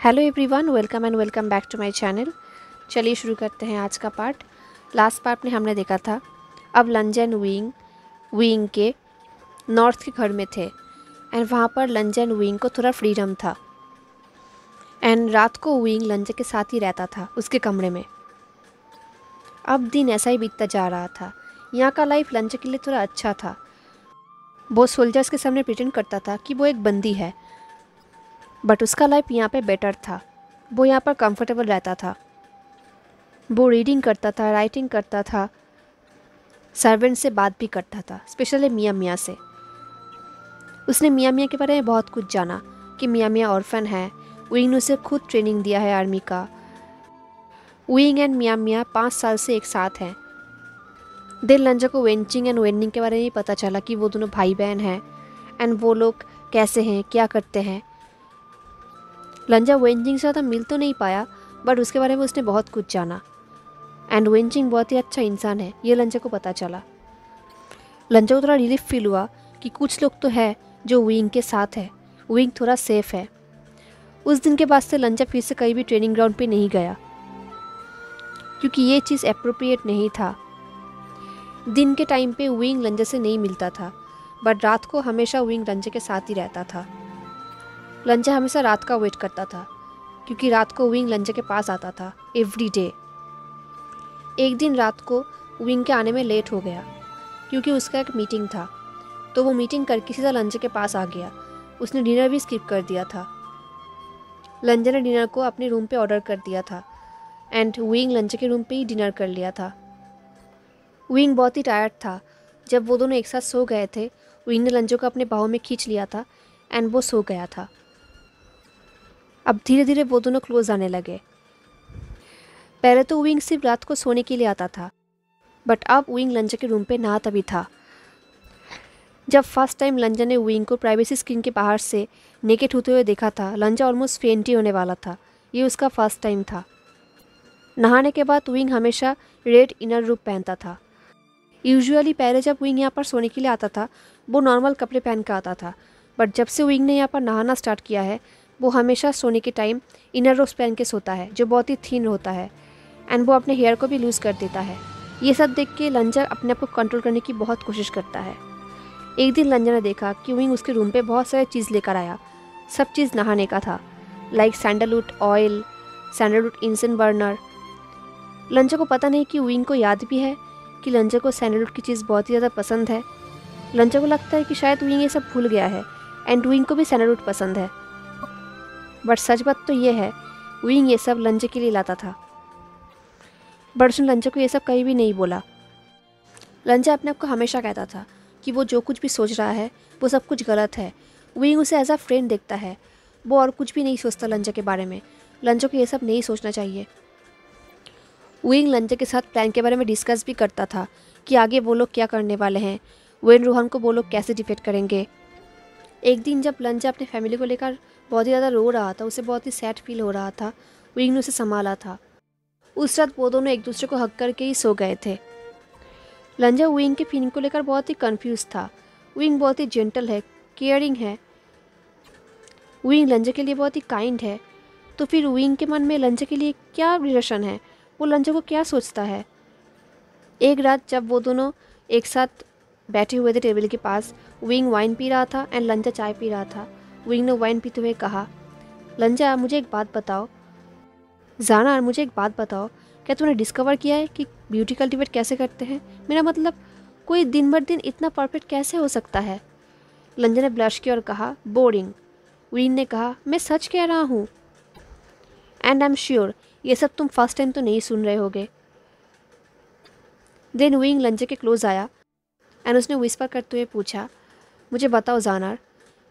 Hello everyone, welcome back to my channel. चलिए शुरू करते हैं आज का पार्ट। लास्ट पार्ट में हमने देखा था अब लंजा एंड विंग के नॉर्थ के घर में थे एंड वहाँ पर लंजा एंड विंग को थोड़ा फ्रीडम था एंड रात को विंग लंजा के साथ ही रहता था उसके कमरे में। अब दिन ऐसा ही बीतता जा रहा था। यहाँ का लाइफ लंजा के लिए थोड़ा अच्छा था। वो सोल्जर्स के सामने प्रिटेंड करता था कि वो एक बंदी है, बट उसका लाइफ यहाँ पे बेटर था। वो यहाँ पर कंफर्टेबल रहता था। वो रीडिंग करता था, राइटिंग करता था, सर्वेंट से बात भी करता था, स्पेशली मियाँ मियाँ से। उसने मियाँ मियाँ के बारे में बहुत कुछ जाना कि मियाँ मियाँ ऑर्फन है। विंग ने उसे खुद ट्रेनिंग दिया है आर्मी का। विंग एंड मियाँ मियाँ 5 साल से एक साथ हैं। दिल लंजा को वेंचिंग एंड वेंडिंग के बारे में पता चला कि वो दोनों भाई बहन हैं एंड वो लोग कैसे हैं, क्या करते हैं। लंजा वेंचिंग से ज़्यादा मिल तो नहीं पाया, बट उसके बारे में उसने बहुत कुछ जाना एंड वेंचिंग बहुत ही अच्छा इंसान है, ये लंजा को पता चला। लंजा को थोड़ा रिलीफ फील हुआ कि कुछ लोग तो है जो विंग के साथ है, विंग थोड़ा सेफ है। उस दिन के बाद से लंजा फिर से कहीं भी ट्रेनिंग ग्राउंड पे नहीं गया क्योंकि ये चीज़ अप्रोप्रिएट नहीं था। दिन के टाइम पे विंग लंजा से नहीं मिलता था, बट रात को हमेशा विंग लंजा के साथ ही रहता था। लंजा हमेशा रात का वेट करता था क्योंकि रात को विंग लंजा के पास आता था एवरी डे। एक दिन रात को विंग के आने में लेट हो गया क्योंकि उसका एक मीटिंग था, तो वो मीटिंग करके सीधा लंजा के पास आ गया। उसने डिनर भी स्किप कर दिया था। लंजा ने डिनर को अपने रूम पे ऑर्डर कर दिया था एंड विंग लंजा के रूम पे ही डिनर कर लिया था। विंग बहुत ही टायर्ड था। जब वो दोनों एक साथ सो गए थे, विंग ने लंजा को अपने बाहों में खींच लिया था एंड वो सो गया था। अब धीरे धीरे वो दोनों क्लोज आने लगे। पहले तो विंग सिर्फ रात को सोने के लिए आता था, बट अब विंग लंजा के रूम पे ना तभी था। जब फर्स्ट टाइम लंजा ने विंग को प्राइवेसी स्क्रीन के बाहर से नेकेड होते हुए देखा था, लंजा ऑलमोस्ट फेंट ही होने वाला था। ये उसका फर्स्ट टाइम था। नहाने के बाद विंग हमेशा रेड इनर रूप पहनता था। यूजुअली पहले जब विंग यहाँ पर सोने के लिए आता था, वो नॉर्मल कपड़े पहन कर आता था, बट जब से विंग ने यहाँ पर नहाना स्टार्ट किया है, वो हमेशा सोने के टाइम इनर रोब्स पहन के सोता है जो बहुत ही थिन होता है एंड वो अपने हेयर को भी लूज़ कर देता है। ये सब देख के लंजा अपने आप को कंट्रोल करने की बहुत कोशिश करता है। एक दिन लंजा ने देखा कि विंग उसके रूम पे बहुत सारे चीज़ लेकर आया। सब चीज़ नहाने का था, like sandalwood oil, sandalwood incense burner. लंजा को पता नहीं कि विंग को याद भी है कि लंजा को सैंडलवुड की चीज़ बहुत ही ज़्यादा पसंद है। लंजा को लगता है कि शायद विंग ये सब भूल गया है एंड विंग को भी सैंडलवुड पसंद है, बट सच बात तो ये है विंग ये सब लंजा के लिए लाता था। बट उसने लंजा को ये सब कहीं भी नहीं बोला। लंजा अपने आप को हमेशा कहता था कि वो जो कुछ भी सोच रहा है वो सब कुछ गलत है। विंग उसे एज अ फ्रेंड देखता है, वो और कुछ भी नहीं सोचता लंजा के बारे में। लंजा को ये सब नहीं सोचना चाहिए। विंग लंजा के साथ प्लान के बारे में डिस्कस भी करता था कि आगे वो लोग क्या करने वाले हैं, वेन रोहन को वो लोग कैसे डिफेट करेंगे। एक दिन जब लंजा अपने फैमिली को लेकर बहुत ही ज़्यादा रो रहा था, उसे बहुत ही सैड फील हो रहा था, विंग ने उसे संभाला था। उस रात वो दोनों एक दूसरे को हक करके ही सो गए थे। लंजा विंग के फीलिंग को लेकर बहुत ही कंफ्यूज था। विंग बहुत ही जेंटल है, केयरिंग है, विंग लंजा के लिए बहुत ही काइंड है, तो फिर विंग के मन में लंजा के लिए क्या रिलेशन है, वो लंजा को क्या सोचता है। एक रात जब वो दोनों एक साथ बैठे हुए थे टेबल के पास, विंग वाइन पी रहा था एंड लंजा चाय पी रहा था। विंग ने वाइन पीते हुए कहा, लंजा मुझे एक बात बताओ, जाना मुझे एक बात बताओ, क्या तूने डिस्कवर किया है कि ब्यूटी कल्टीवेट कैसे करते हैं? मेरा मतलब कोई दिन बर दिन इतना परफेक्ट कैसे हो सकता है? लंजा ने ब्लश किया और कहा, बोरिंग। विंग ने कहा, मैं सच कह रहा हूँ एंड आई एम श्योर ये सब तुम फर्स्ट टाइम तो नहीं सुन रहे होगे। देन विंग लंजा के क्लोज आया एंड उसने विस्पर करते हुए पूछा, मुझे बताओ जानर,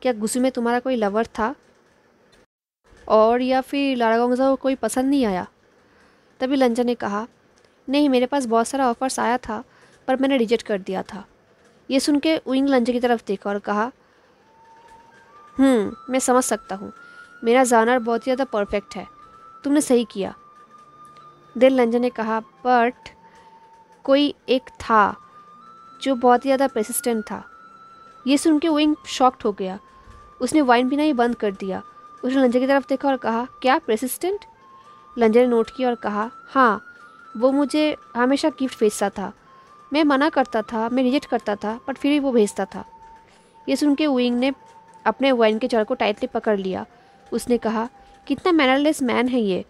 क्या गुस्से में तुम्हारा कोई लवर था और या फिर लारागोंजा को कोई पसंद नहीं आया? तभी लंजा ने कहा, नहीं, मेरे पास बहुत सारा ऑफर्स आया था पर मैंने रिजेक्ट कर दिया था। ये सुन के विंग लंजा की तरफ देखा और कहा, मैं समझ सकता हूँ, मेरा जानर बहुत ही ज़्यादा परफेक्ट है, तुमने सही किया। देन लंजा ने कहा, बट कोई एक था जो बहुत ही ज़्यादा पेसिस्टेंट था। ये सुन के विंग शॉक्ड हो गया। उसने वाइन पीना ही बंद कर दिया। उसने लंजा की तरफ देखा और कहा, क्या प्रेसिस्टेंट? लंजा ने नोट किया और कहा, हाँ, वो मुझे हमेशा गिफ्ट भेजता था। मैं मना करता था, मैं रिजेक्ट करता था, बट फिर भी वो भेजता था। ये सुन के विंग ने अपने वाइन के जार को टाइटली पकड़ लिया। उसने कहा, कितना मैनरलेस मैन है ये।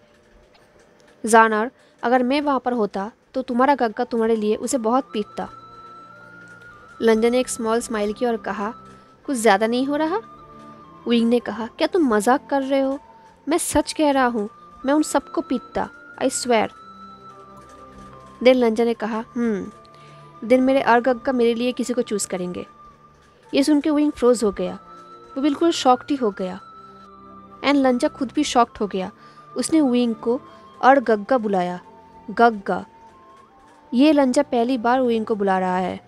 जानर, अगर मैं वहाँ पर होता तो तुम्हारा गग्गा तुम्हारे लिए उसे बहुत पीटता। लंजा ने एक स्मॉल स्माइल किया और कहा, कुछ ज़्यादा नहीं हो रहा? विंग ने कहा, क्या तुम मजाक कर रहे हो? मैं सच कह रहा हूँ, मैं उन सबको पीटता, आई स्वेयर। देन लंजा ने कहा, दिन मेरे अर्गग्गा मेरे लिए किसी को चूज़ करेंगे। ये सुन के विंग फ्रोज हो गया। वो बिल्कुल शॉक्ड ही हो गया। एंड लंजा खुद भी शॉक्ड हो गया। उसने विंग को अर्गग्गा बुलाया। गग्गा। ये लंजा पहली बार विंग को बुला रहा है।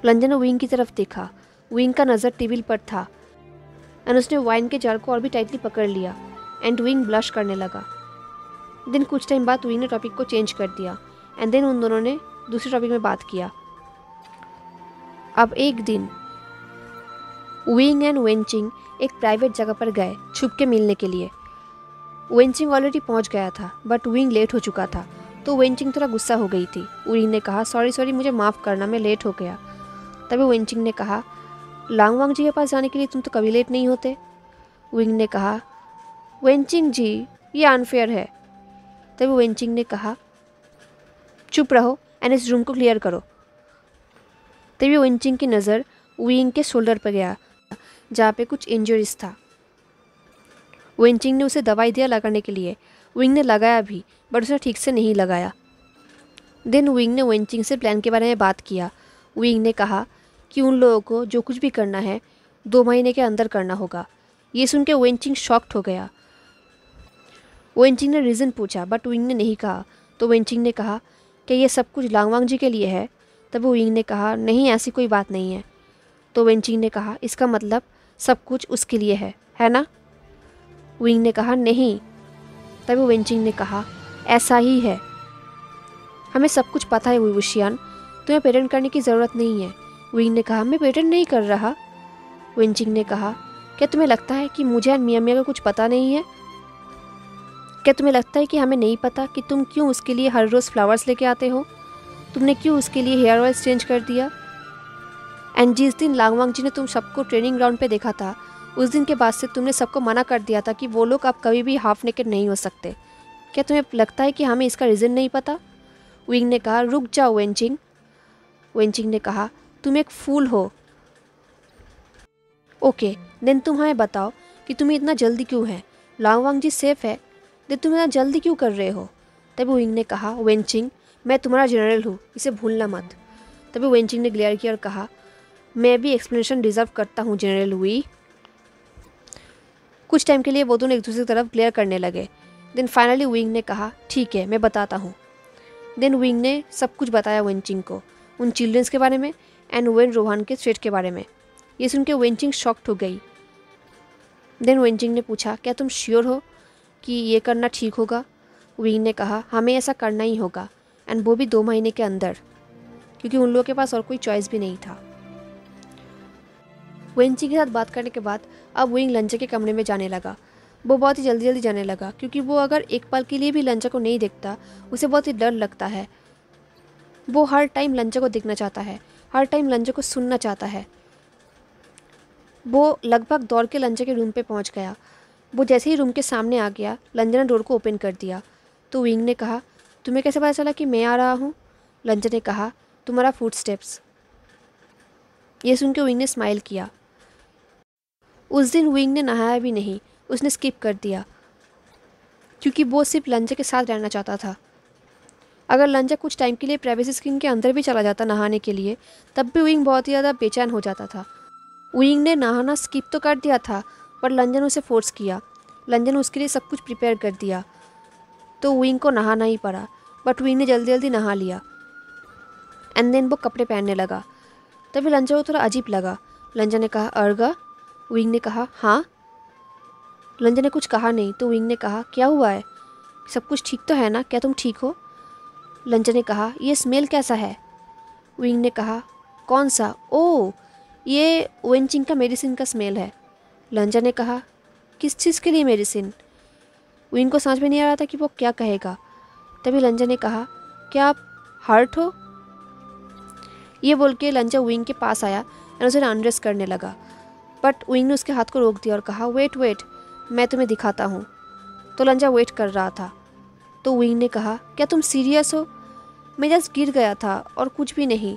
लंजा ने विंग की तरफ देखा। विंग का नज़र टेबल पर था एंड उसने वाइन के जार को और भी टाइटली पकड़ लिया एंड विंग ब्लश करने लगा। देन कुछ टाइम बाद विंग ने टॉपिक को चेंज कर दिया एंड देन उन दोनों ने दूसरे टॉपिक में बात किया। अब एक दिन विंग एंड वेंचिंग एक प्राइवेट जगह पर गए छुप के मिलने के लिए। वेंचिंग ऑलरेडी पहुंच गया था बट विंग लेट हो चुका था, तो वेंचिंग थोड़ा गुस्सा हो गई थी। विंग ने कहा, सॉरी मुझे माफ़ करना, मैं लेट हो गया। तभी वेंचिंग ने कहा, लांगवांग जी के पास जाने के लिए तुम तो कभी लेट नहीं होते। विंग ने कहा, वेंचिंग जी, ये अनफेयर है। तभी वेंचिंग ने कहा, चुप रहो एंड इस रूम को क्लियर करो। तभी वेंचिंग की नज़र विंग के शोल्डर पर गया जहाँ पे कुछ इंजरीज था। वेंचिंग ने उसे दवाई दिया लगाने के लिए। विंग ने लगाया भी बट उसे ठीक से नहीं लगाया। देन विंग ने वेंचिंग से प्लान के बारे में बात किया। विंग ने कहा कि उन लोगों को जो कुछ भी करना है 2 महीने के अंदर करना होगा। ये सुन के वेंचिंग शॉक्ड हो गया। वेंचिंग ने रीज़न पूछा बट विंग ने नहीं कहा, तो वेंचिंग ने कहा कि ये सब कुछ लांगवांग जी के लिए है। तब विंग ने कहा, नहीं, ऐसी कोई बात नहीं है। तो वेंचिंग ने कहा, इसका मतलब सब कुछ उसके लिए है ना? विंग ने कहा, नहीं। तभी वेंचिंग ने कहा, ऐसा ही है, हमें सब कुछ पता है वुशियान, तुम्हें पेटेंट करने की ज़रूरत नहीं है। विंग ने कहा, मैं पेटेंट नहीं कर रहा। वेंचिंग ने कहा, क्या तुम्हें लगता है कि मुझे और मिया मिया को कुछ पता नहीं है? क्या तुम्हें लगता है कि हमें नहीं पता कि तुम क्यों उसके लिए हर रोज़ फ्लावर्स लेके आते हो? तुमने क्यों उसके लिए हेयर ऑयल चेंज कर दिया? एंड जिस दिन लांगवांग जी ने तुम सबको ट्रेनिंग ग्राउंड पे देखा था, उस दिन के बाद से तुमने सबको मना कर दिया था कि वो लोग अब कभी भी हाफ नेकेड नहीं हो सकते। क्या तुम्हें लगता है कि हमें इसका रीज़न नहीं पता? विंग ने कहा, रुक जाओ वेंचिंग। वेंचिंग ने कहा, तुम एक फूल हो। ओके, देन तुम हमें बताओ कि तुम्हें इतना जल्दी क्यों है? लांगवांग जी सेफ है, देन तुम इतना जल्दी क्यों कर रहे हो? तभी विंग ने कहा, वेंचिंग, मैं तुम्हारा जनरल हूँ, इसे भूलना मत। तभी वेंचिंग ने ग्लेयर किया और कहा, मैं भी एक्सप्लेनेशन डिज़र्व करता हूँ जनरल वी। कुछ टाइम के लिए वो दोनों एक दूसरे की तरफ ग्लेयर करने लगे। देन फाइनली विंग ने कहा, ठीक है, मैं बताता हूँ। देन विंग ने सब कुछ बताया वेंचिंग को, उन चिल्ड्रंस के बारे में एंड वेन रोहान के थ्रेट के बारे में। ये सुन के वेंचिंग शॉक्ड हो गई। देन वेंचिंग ने पूछा, क्या तुम श्योर हो कि ये करना ठीक होगा? विंग ने कहा, हमें ऐसा करना ही होगा एंड वो भी 2 महीने के अंदर, क्योंकि उन लोगों के पास और कोई चॉइस भी नहीं था। वेंचिंग के साथ बात करने के बाद अब विंग लंचा के कमरे में जाने लगा। वो बहुत ही जल्दी जाने लगा क्योंकि वो अगर एक पल के लिए भी लंचा को नहीं देखता उसे बहुत ही डर लगता है। वो हर टाइम लंचा को देखना चाहता है, हर टाइम लंचा को सुनना चाहता है। वो लगभग दौड़ के लंचा के रूम पे पहुंच गया। वो जैसे ही रूम के सामने आ गया, लंचा ने डोर को ओपन कर दिया। तो विंग ने कहा, तुम्हें कैसे पता चला कि मैं आ रहा हूँ? लंचा ने कहा, तुम्हारा फुटस्टेप्स। ये सुन के विंग ने स्माइल किया। उस दिन विंग ने नहाया भी नहीं, उसने स्किप कर दिया क्योंकि वो सिर्फ लंचा के साथ रहना चाहता था। अगर लंचा कुछ टाइम के लिए प्राइवेसी स्क्रीन के अंदर भी चला जाता नहाने के लिए, तब भी विंग बहुत ही ज़्यादा बेचैन हो जाता था। विंग ने नहाना स्किप तो कर दिया था पर लंचा ने उसे फोर्स किया। लंचा ने उसके लिए सब कुछ प्रिपेयर कर दिया तो विंग को नहाना ही पड़ा, बट विंग ने जल्दी नहा लिया एंड देन वो कपड़े पहनने लगा। तभी लंचा को थोड़ा अजीब लगा। लंचा ने कहा, अर्गा? विंग ने कहा, हाँ। लंचा ने कुछ कहा नहीं तो विंग ने कहा, क्या हुआ है? सब कुछ ठीक तो है ना? क्या तुम ठीक हो? लंचा ने कहा, ये स्मेल कैसा है? विंग ने कहा, कौन सा? ओह, ये वेंचिंग का मेडिसिन का स्मेल है। लंचा ने कहा, किस चीज़ के लिए मेडिसिन? विंग को समझ में नहीं आ रहा था कि वो क्या कहेगा। तभी लंजा ने कहा, क्या आप हर्ट हो? ये बोल के लंजा विंग के पास आया और उसे अनड्रेस करने लगा, बट विंग ने उसके हाथ को रोक दिया और कहा, वेट वेट, मैं तुम्हें दिखाता हूँ। तो लंजा वेट कर रहा था। तो विंग ने कहा, क्या तुम सीरियस हो? मैं जस्ट गिर गया था और कुछ भी नहीं।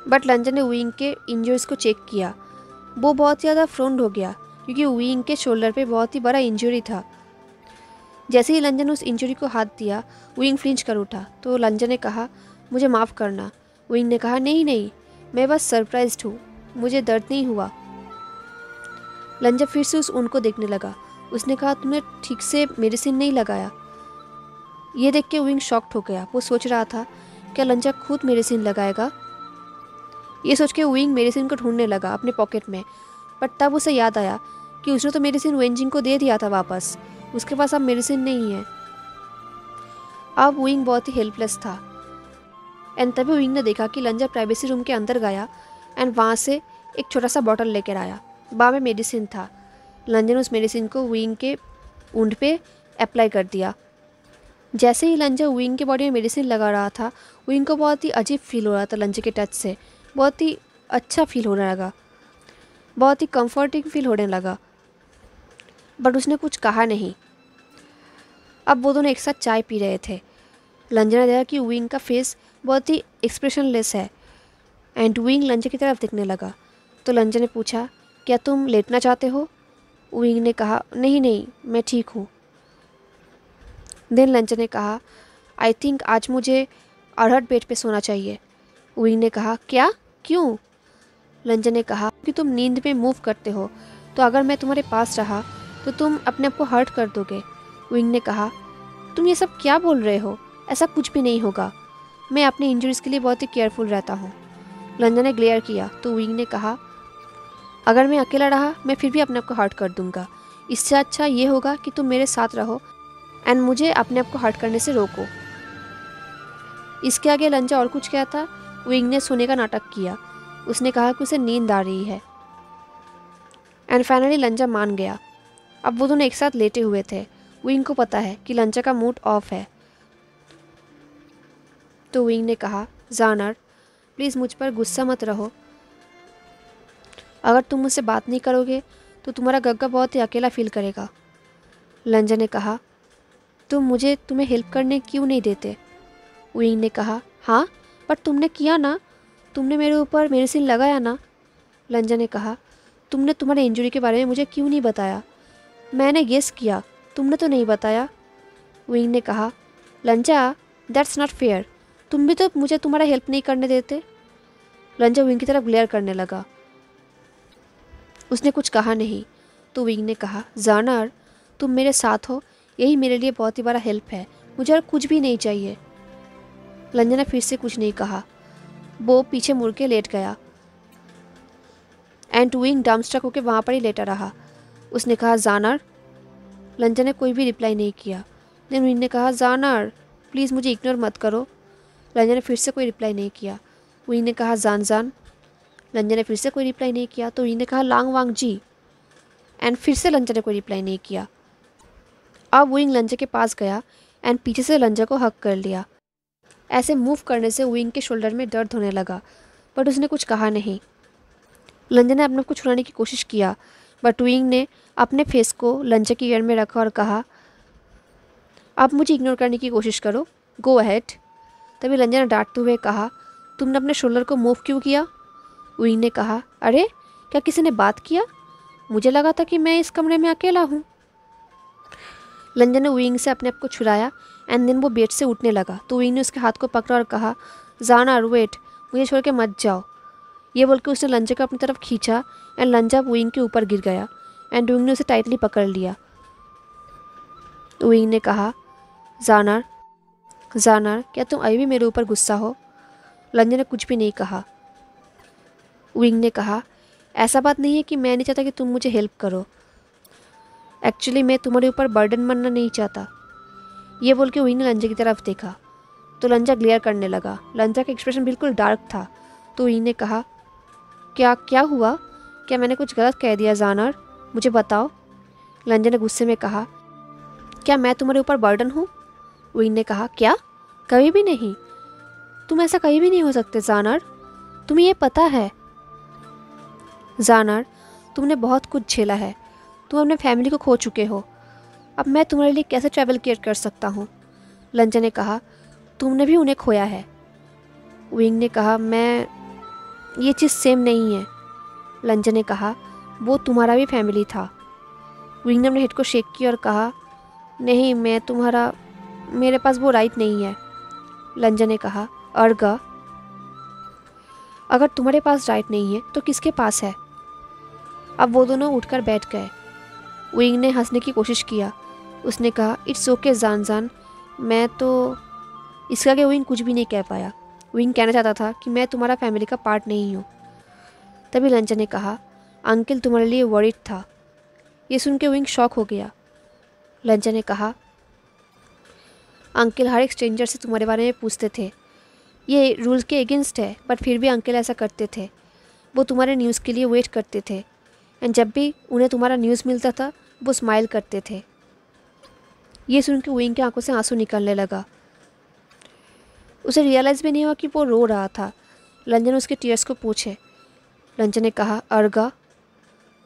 बट लंजा ने विंग के इंजरीज को चेक किया। वो बहुत ज़्यादा फ्रोन्ड हो गया क्योंकि विंग के शोल्डर पे बहुत ही बड़ा इंजरी था। जैसे ही लंजा ने उस इंजरी को हाथ दिया, विंग फ्लिंच कर उठा। तो लंजा ने कहा, मुझे माफ़ करना। विंग ने कहा, नहीं नहीं, मैं बस सरप्राइज्ड हूँ, मुझे दर्द नहीं हुआ। लंजा फिर से उस ऊन को देखने लगा। उसने कहा, तुमने ठीक से मेडिसिन नहीं लगाया। ये देख के विंग शॉक्ड हो गया। वो सोच रहा था, क्या लंजा खुद मेडिसिन लगाएगा? ये सोच के विंग मेडिसिन को ढूंढने लगा अपने पॉकेट में, बट तब उसे याद आया कि उसने तो मेडिसिन वेंजिंग को दे दिया था वापस। उसके पास अब मेडिसिन नहीं है। अब विंग बहुत ही हेल्पलेस था। एंड तभी विंग ने देखा कि लंजा प्राइवेसी रूम के अंदर गया एंड वहाँ से एक छोटा सा बॉटल लेकर आया। वहाँ में मेडिसिन था। लंजा ने उस मेडिसिन को विंग के ऊंट पे अप्लाई कर दिया। जैसे ही लंजा विंग के बॉडी में मेडिसिन लगा रहा था, विंग को बहुत ही अजीब फील हो रहा था। लंजा के टच से बहुत ही अच्छा फील होने लगा, बहुत ही कंफर्टिंग फील होने लगा, बट उसने कुछ कहा नहीं। अब वो दोनों एक साथ चाय पी रहे थे। लंजा ने देखा कि विंग का फेस बहुत ही एक्सप्रेशनलेस है एंड विंग लंजा की तरफ देखने लगा। तो लंजा ने पूछा, क्या तुम लेटना चाहते हो? विंग ने कहा, नहीं नहीं, मैं ठीक हूँ। देन लंजा ने कहा, आई थिंक आज मुझे अरहट बेड पे सोना चाहिए। विंग ने कहा, क्या? क्यों? लंजा ने कहा, कि तुम नींद में मूव करते हो, तो अगर मैं तुम्हारे पास रहा तो तुम अपने आप को हर्ट कर दोगे। विंग ने कहा, तुम ये सब क्या बोल रहे हो? ऐसा कुछ भी नहीं होगा। मैं अपने इंजरीज के लिए बहुत ही केयरफुल रहता हूँ। लंजा ने ग्लेयर किया। तो विंग ने कहा, अगर मैं अकेला रहा मैं फिर भी अपने आप को हर्ट कर दूंगा। इससे अच्छा ये होगा कि तुम मेरे साथ रहो एंड मुझे अपने आप को हर्ट करने से रोको। इसके आगे लंजा और कुछ कहता, विंग ने सोने का नाटक किया। उसने कहा कि उसे नींद आ रही है एंड फाइनली लंजा मान गया। अब वो दोनों एक साथ लेटे हुए थे। विंग को पता है कि लंजा का मूड ऑफ है। तो विंग ने कहा, जानर, प्लीज़ मुझ पर गुस्सा मत रहो। अगर तुम मुझसे बात नहीं करोगे तो तुम्हारा गग्गा बहुत ही अकेला फील करेगा। लंजा ने कहा, तुम मुझे तुम्हें हेल्प करने क्यों नहीं देते? विंग ने कहा, हाँ, पर तुमने किया ना, तुमने मेरे ऊपर मेडिसिन लगाया ना। लंजा ने कहा, तुमने तुम्हारे इंजरी के बारे में मुझे क्यों नहीं बताया? मैंने गेस किया, तुमने तो नहीं बताया। विंग ने कहा, लंजा, दैट्स नॉट फेयर, तुम भी तो मुझे तुम्हारा हेल्प नहीं करने देते। लंजा विंग की तरफ ग्लेयर करने लगा। उसने कुछ कहा नहीं। तो विंग ने कहा, जानर, तुम मेरे साथ हो, यही मेरे लिए बहुत ही बड़ा हेल्प है, मुझे और कुछ भी नहीं चाहिए। लंजा ने फिर से कुछ नहीं कहा। वो पीछे मुड़ के लेट गया एंड विंग डम्स्ट्रक होकर वहाँ पर ही लेटा रहा। उसने कहा, जानर। लंजा ने कोई भी रिप्लाई नहीं किया। देन विंग ने कहा, जानर, प्लीज़ मुझे इग्नोर मत करो। लंजा ने फिर से कोई रिप्लाई नहीं किया। विंग ने कहा, जान जान। लंजा ने फिर से कोई रिप्लाई नहीं किया। तो विंग ने कहा, लांग वांग जी। एंड फिर से लंजा ने कोई रिप्लाई नहीं किया। अब विंग लंजा के पास गया एंड पीछे से लंजा को हक कर लिया। ऐसे मूव करने से विंग के शोल्डर में दर्द होने लगा, बट उसने कुछ कहा नहीं। लंजा ने अपने आप को छुड़ाने की कोशिश किया, बट विंग ने अपने फेस को लंजा की ईयर में रखा और कहा, आप मुझे इग्नोर करने की कोशिश करो, गो अहेड। तभी लंजा ने डांटते हुए कहा, तुमने अपने शोल्डर को मूव क्यों किया? विंग ने कहा, अरे क्या किसी ने बात किया? मुझे लगा था कि मैं इस कमरे में अकेला हूँ। लंजा ने विंग से अपने आप को छुड़ाया एंड देन वो बेड से उठने लगा। तो विंग ने उसके हाथ को पकड़ा और कहा, जानर, वेट, मुझे छोड़ के मत जाओ। ये बोल के उसने लंजा को अपनी तरफ खींचा एंड लंजा विंग के ऊपर गिर गया एंड विंग ने उसे टाइटली पकड़ लिया। तो विंग ने कहा, जानर, जानर, क्या तुम अभी भी मेरे ऊपर गुस्सा हो? लंजा ने कुछ भी नहीं कहा। विंग ने कहा, ऐसा बात नहीं है कि मैं नहीं चाहता कि तुम मुझे हेल्प करो, एक्चुअली मैं तुम्हारे ऊपर बर्डन बनना नहीं चाहता। ये बोल के विंग ने लंजा की तरफ देखा। तो लंजा ग्लेयर करने लगा। लंजा का एक्सप्रेशन बिल्कुल डार्क था। तो विंग ने कहा, क्या क्या हुआ? क्या मैंने कुछ गलत कह दिया जानर? मुझे बताओ। लंजन ने गुस्से में कहा, क्या मैं तुम्हारे ऊपर बर्डन हूँ? विंग ने कहा, क्या? कभी भी नहीं, तुम ऐसा कहीं भी नहीं हो सकते जानर, तुम्हें ये पता है। जानर, तुमने बहुत कुछ झेला है, तुम अपने फैमिली को खो चुके हो, अब मैं तुम्हारे लिए कैसे ट्रैवल केयर कर सकता हूँ? लंजन ने कहा, तुमने भी उन्हें खोया है। विंग ने कहा, मैं, ये चीज़ सेम नहीं है। लंजन ने कहा, वो तुम्हारा भी फैमिली था। विंग ने अपने हेड को शेक किया और कहा, नहीं, मैं तुम्हारा, मेरे पास वो राइट नहीं है। लंजन ने कहा, अर्गा, अगर तुम्हारे पास राइट नहीं है तो किसके पास है? अब वो दोनों उठकर बैठ गए। विंग ने हंसने की कोशिश किया। उसने कहा, इट्स ओके जान, मैं तो, इसका कि विंग कुछ भी नहीं कह पाया। विंग कहना चाहता था कि मैं तुम्हारा फैमिली का पार्ट नहीं हूँ। तभी लंजन ने कहा, अंकल तुम्हारे लिए वरीड था। ये सुन के विंग शॉक हो गया। लंजन ने कहा, अंकल हर एक स्ट्रेंजर से तुम्हारे बारे में पूछते थे, ये रूल्स के अगेंस्ट है, बट फिर भी अंकल ऐसा करते थे। वो तुम्हारे न्यूज़ के लिए वेट करते थे, एंड जब भी उन्हें तुम्हारा न्यूज़ मिलता था वो स्माइल करते थे। ये सुन के विंग की आंखों से आंसू निकलने लगा। उसे रियलाइज़ भी नहीं हुआ कि वो रो रहा था। लंजन उसके टीयर्स को पूछे। लंजन ने कहा, अर्गा।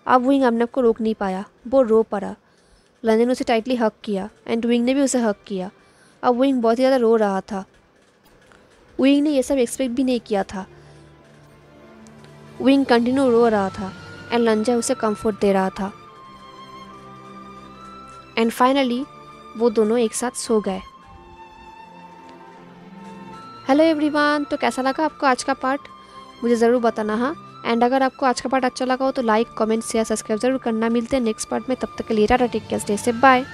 अब विंग अपने आप को रोक नहीं पाया, वो रो पड़ा। लंजन ने उसे टाइटली हक किया एंड विंग ने भी उसे हक किया। अब विंग बहुत ही ज़्यादा रो रहा था। विंग ने ये सब एक्सपेक्ट भी नहीं किया था। विंग कंटिन्यू रो रहा था एंड लंजन उसे कंफर्ट दे रहा था। एंड फाइनली वो दोनों एक साथ सो गए। हेलो एवरीवन, तो कैसा लगा आपको आज का पार्ट? मुझे ज़रूर बताना। हाँ, एंड अगर आपको आज का पार्ट अच्छा लगा हो तो लाइक, कमेंट, शेयर, सब्सक्राइब जरूर करना। मिलते हैं नेक्स्ट पार्ट में, तब तक के लिए tata, take care, stay safe, bye.